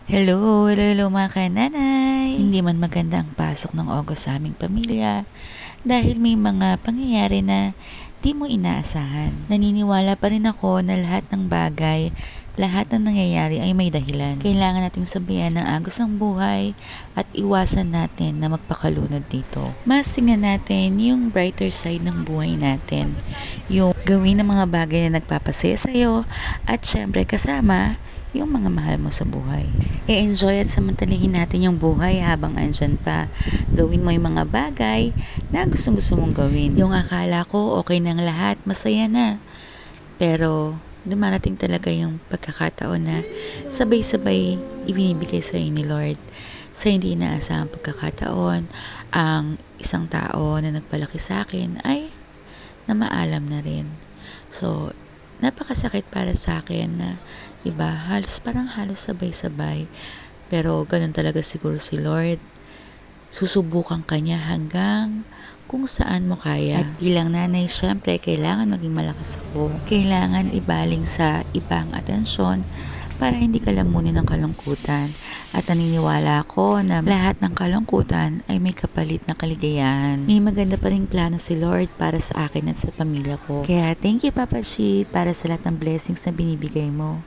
Hello mga kananay! Hindi man maganda ang pasok ng August sa aming pamilya dahil may mga pangyayari na di mo inaasahan. Naniniwala pa rin ako na lahat ng bagay, lahat ng nangyayari ay may dahilan. Kailangan nating sabayan ng agos ng buhay at iwasan natin na magpakalunod dito. Mas tingnan natin yung brighter side ng buhay natin. Yung gawin ng mga bagay na nagpapasaya sa'yo at syempre kasama yung mga mahal mo sa buhay. I-enjoy at samantalahin natin yung buhay habang andyan pa. Gawin mo yung mga bagay na gustong-gusto mong gawin. Yung akala ko okay ng lahat, masaya na. Pero dumarating talaga yung pagkakataon na sabay-sabay ibinibigay sa'yo ni Lord. Sa hindi inaasahang pagkakataon, ang isang tao na nagpalaki sa akin ay namaalam na rin. So, napakasakit para sa akin na, diba, halos sabay-sabay. Pero ganun talaga siguro si Lord. Susubukan ka niya hanggang kung saan mo kaya. At bilang nanay, syempre, kailangan maging malakas ako. Kailangan ibaling sa ibang atensyon para hindi ka lamunin ng kalungkutan. At naniniwala ako na lahat ng kalungkutan ay may kapalit na kaligayahan. May maganda pa ring plano si Lord para sa akin at sa pamilya ko. Kaya thank you Papa G para sa lahat ng blessings na binibigay mo.